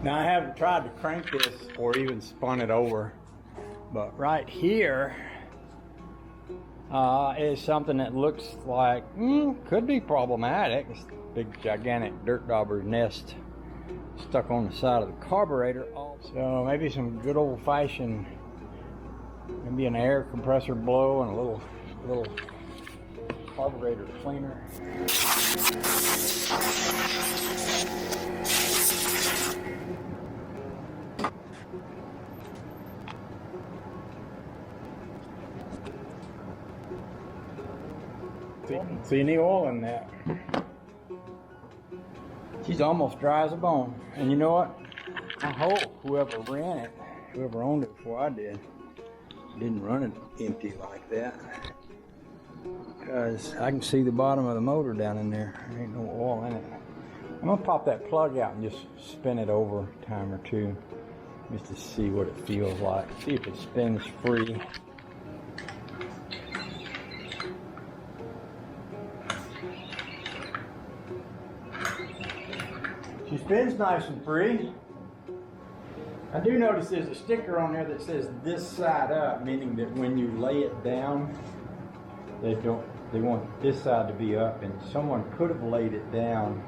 Now I haven't tried to crank this or even spun it over, but right here is something that looks like could be problematic. It's a big gigantic dirt dauber's nest stuck on the side of the carburetor. So maybe some good old-fashioned, maybe an air compressor blow and a little carburetor cleaner. See any oil in that. She's almost dry as a bone. And you know what? I hope whoever ran it, whoever owned it before I did, didn't run it empty like that. Because I can see the bottom of the motor down in there. There ain't no oil in it. I'm gonna pop that plug out and just spin it over a time or two, just to see what it feels like. See if it spins free. She spins nice and free. I do notice there's a sticker on there that says this side up, meaning that when you lay it down, they want this side to be up, and someone could have laid it down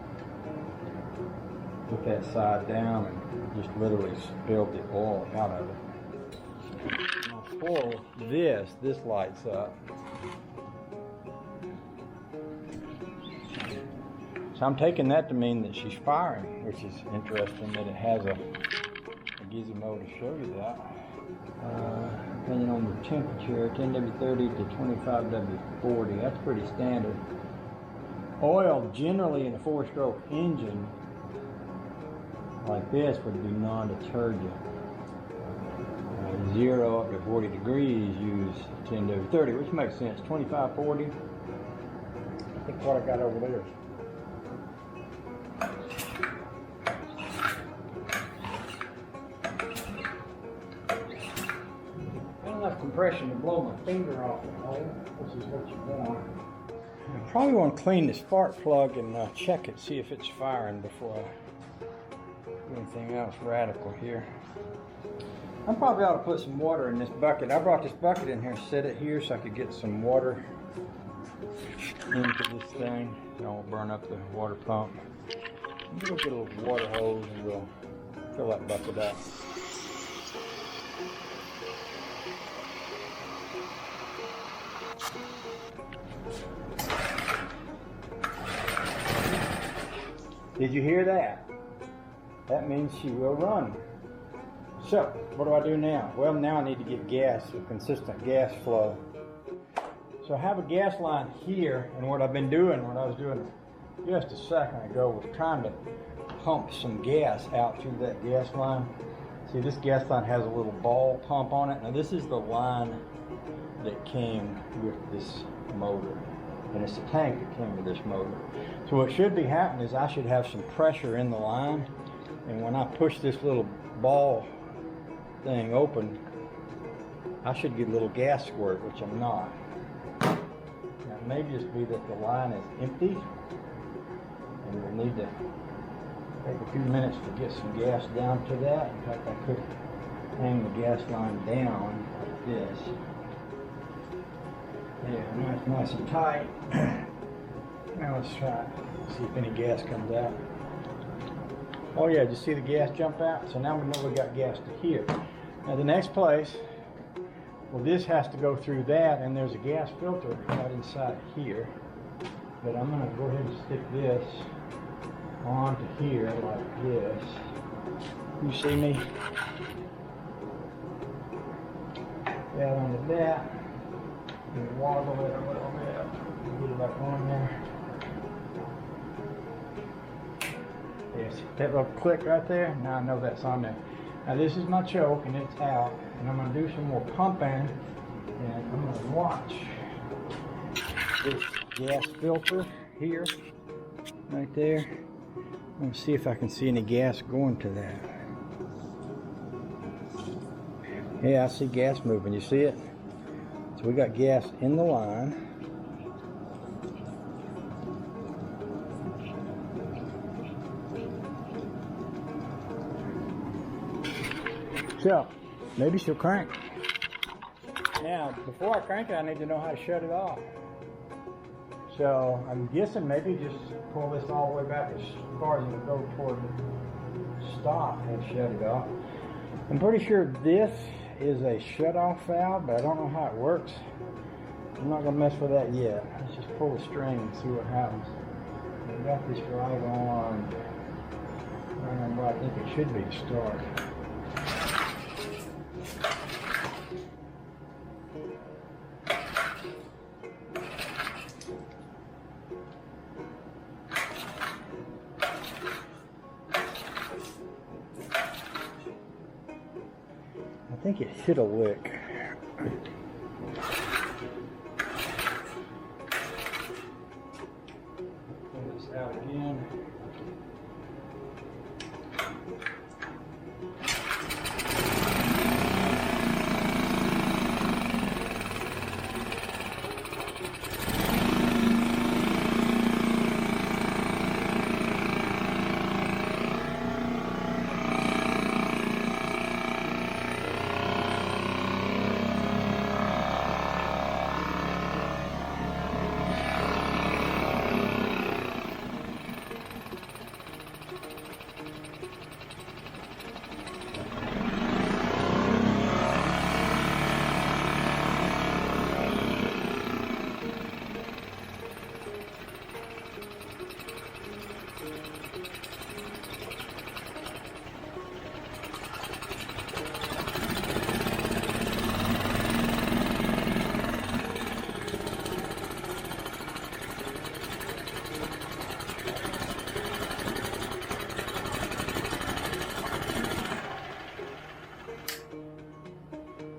with that side down and just literally spilled the oil out of it. Now for this lights up. So I'm taking that to mean that she's firing, which is interesting that it has a gizmo to show you that. Depending on the temperature, 10W30 to 25W40, that's pretty standard. Oil generally in a 4-stroke engine like this would be non-detergent. 0 up to 40 degrees use 10W30, which makes sense. 25, 40, I think what I got over there. Enough compression to blow my finger off the hole, which is what you want. I probably want to clean the spark plug and check it, see if it's firing before I do anything else radical here. I probably ought to put some water in this bucket. I brought this bucket in here, set it here so I could get some water into this thing. I won't burn up the water pump. We'll get a little water hose and we'll fill that bucket up. Did you hear that? That means she will run. So, what do I do now? Well, now I need to get gas, a consistent gas flow. So I have a gas line here, and what I was doing just a second ago was trying to pump some gas out through that gas line. See, this gas line has a little ball pump on it. Now this is the line that came with this motor. And it's the tank that came with this motor. So what should be happening is I should have some pressure in the line, and when I push this little ball thing open, I should get a little gas squirt, which I'm not. Now it may just be that the line is empty, and we'll need to take a few minutes to get some gas down to that. In fact, I could hang the gas line down like this. Yeah, nice and tight. Now let's try it. See if any gas comes out. Oh yeah, did you see the gas jump out? So now we know we got gas to here. Now the next place, well, this has to go through that, and there's a gas filter right inside here. But I'm gonna go ahead and stick this onto here like this. You see me? That onto that. And wobble it a little bit. Get it back on there. Yes, that little click right there. Now I know that's on there. Now this is my choke and it's out. And I'm going to do some more pumping. And I'm going to watch this gas filter here. Right there. I'm going to see if I can see any gas going to that. Yeah, I see gas moving. You see it? So we got gas in the line. So, maybe she'll crank. Now, before I crank it, I need to know how to shut it off. So, I'm guessing maybe just pull this all the way back as far as it'll go toward the stop and shut it off. I'm pretty sure this is a shut-off valve, but I don't know how it works. I'm not going to mess with that yet. Let's just pull the string and see what happens. I've got this right on. I don't know what I think it should be to start. I think it hit a lick. Pull this out again.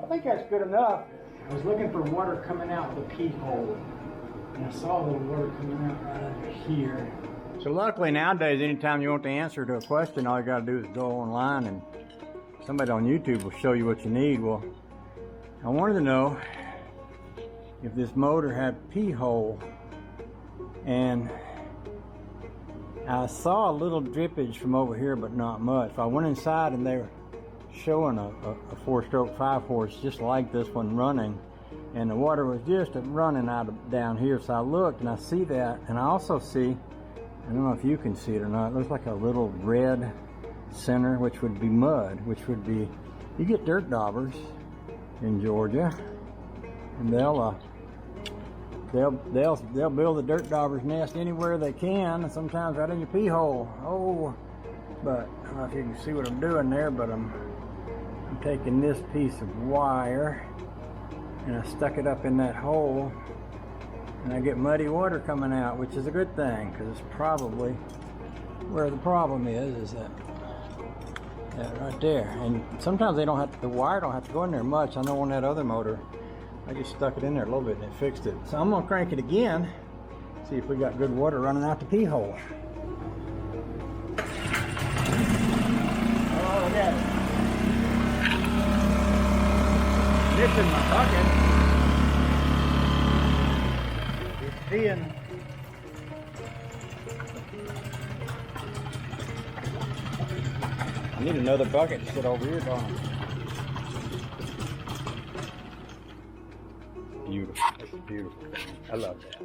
I think that's good enough. I was looking for water coming out the pee hole, and I saw a little water coming out right under here. So luckily nowadays, anytime you want the answer to a question, all you got to do is go online and somebody on YouTube will show you what you need. Well, I wanted to know if this motor had a pee hole, and I saw a little drippage from over here, but not much. I went inside and they were showing a 4-stroke 5-horse just like this one running, and the water was just running out of down here. So I looked and I see that, and I also see, I don't know if you can see it or not, it looks like a little red center, which would be mud, which would be, you get dirt daubers in Georgia, and they'll build a dirt dauber's nest anywhere they can, and sometimes right in your pee hole. Oh, but I don't know if you can see what I'm doing there, but I'm taking this piece of wire and I stuck it up in that hole, and I get muddy water coming out, which is a good thing, because it's probably where the problem is that right there. And sometimes they don't have to, the wire don't have to go in there much. I know on that other motor I just stuck it in there a little bit and it fixed it. So I'm gonna crank it again, see if we got good water running out the pee hole. Oh, look at it. This in my bucket. It's peeing. I need another bucket to sit over here, don't I? Beautiful. That's beautiful. I love that.